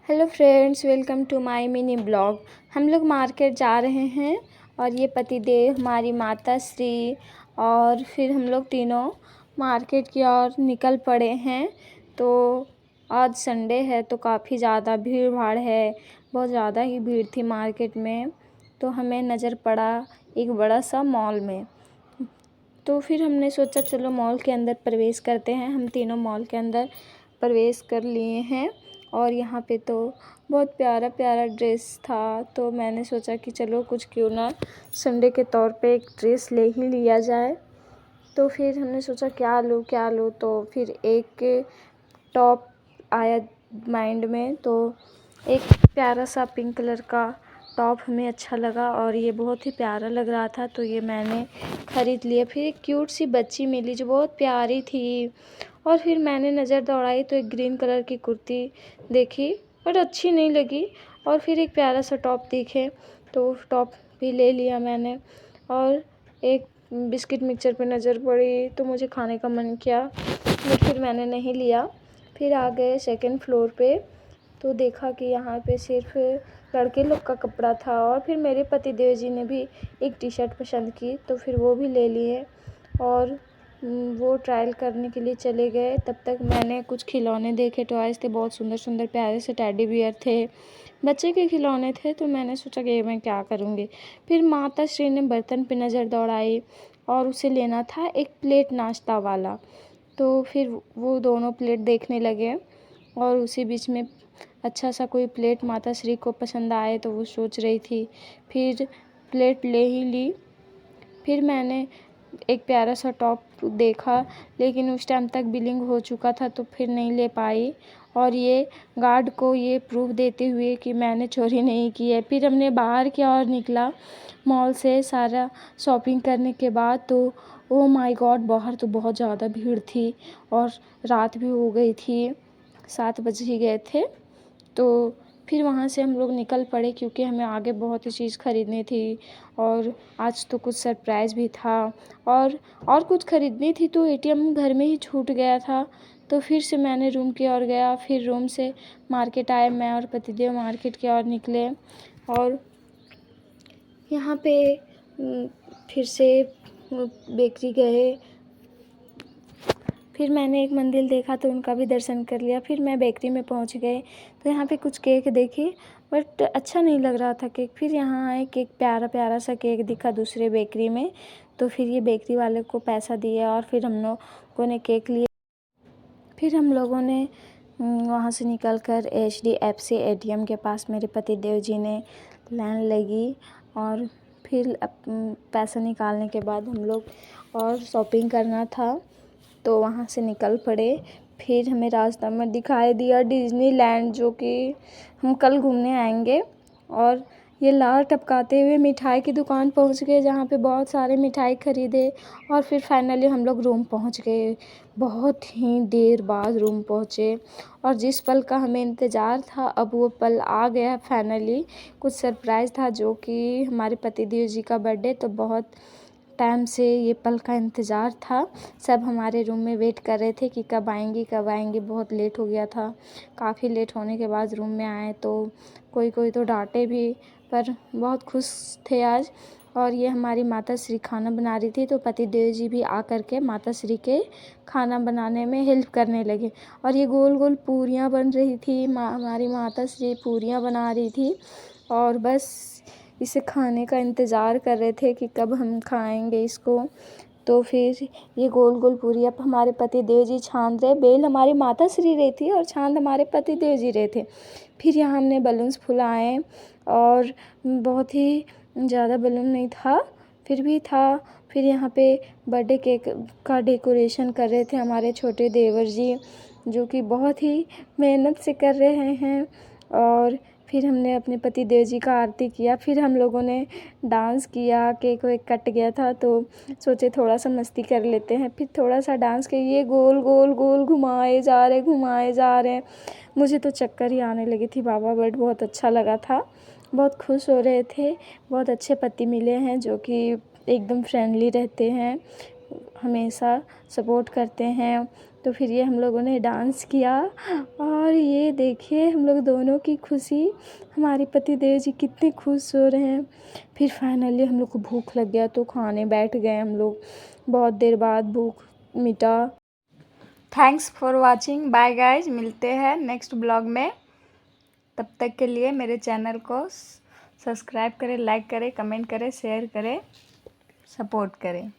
Hello friends, welcome to my mini blog. हम लोग market जा रहे हैं और ये पतिदेव, हमारी माता श्री और फिर हम लोग तीनों मार्केट की ओर निकल पड़े हैं। तो आज संडे है तो काफ़ी ज़्यादा भीड़ भाड़ है, बहुत ज़्यादा ही भीड़ थी मार्केट में। तो हमें नज़र पड़ा एक बड़ा सा मॉल में। तो फिर हमने सोचा चलो मॉल के अंदर प्रवेश करते हैं। हम तीनों मॉल के अंदर प्रवेश कर लिए हैं और यहाँ पे तो बहुत प्यारा प्यारा ड्रेस था। तो मैंने सोचा कि चलो कुछ क्यों ना संडे के तौर पे एक ड्रेस ले ही लिया जाए। तो फिर हमने सोचा क्या लूँ, तो फिर एक टॉप आया माइंड में। तो एक प्यारा सा पिंक कलर का टॉप हमें अच्छा लगा और ये बहुत ही प्यारा लग रहा था, तो ये मैंने ख़रीद लिया। फिर एक क्यूट सी बच्ची मिली जो बहुत प्यारी थी और फिर मैंने नज़र दौड़ाई तो एक ग्रीन कलर की कुर्ती देखी बट अच्छी नहीं लगी। और फिर एक प्यारा सा टॉप दिखे तो टॉप भी ले लिया मैंने। और एक बिस्किट मिक्सचर पे नज़र पड़ी तो मुझे खाने का मन किया बट फिर मैंने नहीं लिया। फिर आ गए सेकंड फ्लोर पे तो देखा कि यहाँ पे सिर्फ लड़के लोग का कपड़ा था। और फिर मेरे पति देव जी ने भी एक टी शर्ट पसंद की तो फिर वो भी ले लिए और वो ट्रायल करने के लिए चले गए। तब तक मैंने कुछ खिलौने देखे, टॉयज़ थे, बहुत सुंदर सुंदर प्यारे से टेडी बियर थे, बच्चे के खिलौने थे। तो मैंने सोचा कि मैं क्या करूँगी। फिर माता श्री ने बर्तन पे नज़र दौड़ाई और उसे लेना था एक प्लेट नाश्ता वाला। तो फिर वो दोनों प्लेट देखने लगे और उसी बीच में अच्छा सा कोई प्लेट माता श्री को पसंद आए तो वो सोच रही थी। फिर प्लेट ले ही ली। फिर मैंने एक प्यारा सा टॉप देखा लेकिन उस टाइम तक बिलिंग हो चुका था तो फिर नहीं ले पाई और ये गार्ड को ये प्रूफ देते हुए कि मैंने चोरी नहीं की है। फिर हमने बाहर की ओर निकला मॉल से सारा शॉपिंग करने के बाद। तो ओ माय गॉड, बाहर तो बहुत ज़्यादा भीड़ थी और रात भी हो गई थी, 7 बज ही गए थे। तो फिर वहाँ से हम लोग निकल पड़े क्योंकि हमें आगे बहुत ही चीज़ ख़रीदनी थी और आज तो कुछ सरप्राइज़ भी था और कुछ ख़रीदनी थी। तो एटीएम घर में ही छूट गया था तो फिर से मैंने रूम की ओर गया। फिर रूम से मार्केट आए, मैं और पतिदेव मार्केट की ओर निकले और यहाँ पे फिर से बेकरी गए। फिर मैंने एक मंदिर देखा तो उनका भी दर्शन कर लिया। फिर मैं बेकरी में पहुंच गए तो यहाँ पे कुछ केक देखी बट अच्छा नहीं लग रहा था केक। फिर यहाँ आए, केक प्यारा प्यारा सा केक दिखा दूसरे बेकरी में तो फिर ये बेकरी वाले को पैसा दिए और फिर हम लोगों ने केक लिए। फिर हम लोगों ने वहाँ से निकल कर HDFC एटीएम के पास मेरे पति देव जी ने लाइन लगी और फिर पैसा निकालने के बाद हम लोग और शॉपिंग करना था तो वहाँ से निकल पड़े। फिर हमें रास्ता में दिखाई दिया डिज़नीलैंड, जो कि हम कल घूमने आएंगे। और ये लार टपकाते हुए मिठाई की दुकान पहुँच गए जहाँ पे बहुत सारे मिठाई ख़रीदे और फिर फाइनली हम लोग रूम पहुँच गए। बहुत ही देर बाद रूम पहुँचे और जिस पल का हमें इंतज़ार था अब वो पल आ गया फाइनली। कुछ सरप्राइज़ था जो कि हमारे पतिदेव जी का बर्थडे, तो बहुत टाइम से ये पल का इंतज़ार था। सब हमारे रूम में वेट कर रहे थे कि कब आएंगी कब आएंगी। बहुत लेट हो गया था। काफ़ी लेट होने के बाद रूम में आए तो कोई तो डांटे भी, पर बहुत खुश थे आज। और ये हमारी माता श्री खाना बना रही थी तो पति देव जी भी आकर के माता श्री के खाना बनाने में हेल्प करने लगे। और ये गोल गोल पूरियाँ बन रही थी, हमारी माता श्री पूरियाँ बना रही थी और बस इसे खाने का इंतज़ार कर रहे थे कि कब हम खाएंगे इसको। तो फिर ये गोल गोल पूरियाँ हमारे पति देव जी छान रहे, बेल हमारी माता श्री रही थी और छान हमारे पति देव जी रहे थे। फिर यहाँ हमने बलून्स फुलाए और बहुत ही ज़्यादा बलून नहीं था फिर भी था। फिर यहाँ पे बर्थडे केक का डेकोरेशन कर रहे थे हमारे छोटे देवर जी, जो कि बहुत ही मेहनत से कर रहे हैं। और फिर हमने अपने पति देव जी का आरती किया। फिर हम लोगों ने डांस किया, केक वेक कट गया था तो सोचे थोड़ा सा मस्ती कर लेते हैं। फिर थोड़ा सा डांस किया, ये गोल गोल गोल घुमाए जा रहे हैं। मुझे तो चक्कर ही आने लगी थी बाबा, बट बहुत अच्छा लगा था। बहुत खुश हो रहे थे। बहुत अच्छे पति मिले हैं जो कि एकदम फ्रेंडली रहते हैं, हमेशा सपोर्ट करते हैं। तो फिर ये हम लोगों ने डांस किया। और ये देखिए हम लोग दोनों की खुशी, हमारे पति देव जी कितने खुश हो रहे हैं। फिर फाइनली हम लोग को भूख लग गया तो खाने बैठ गए हम लोग, बहुत देर बाद भूख मिटा। Thanks for watching, bye guys, मिलते हैं नेक्स्ट ब्लॉग में। तब तक के लिए मेरे चैनल को सब्सक्राइब करें, लाइक करें, कमेंट करें, शेयर करें, सपोर्ट करें।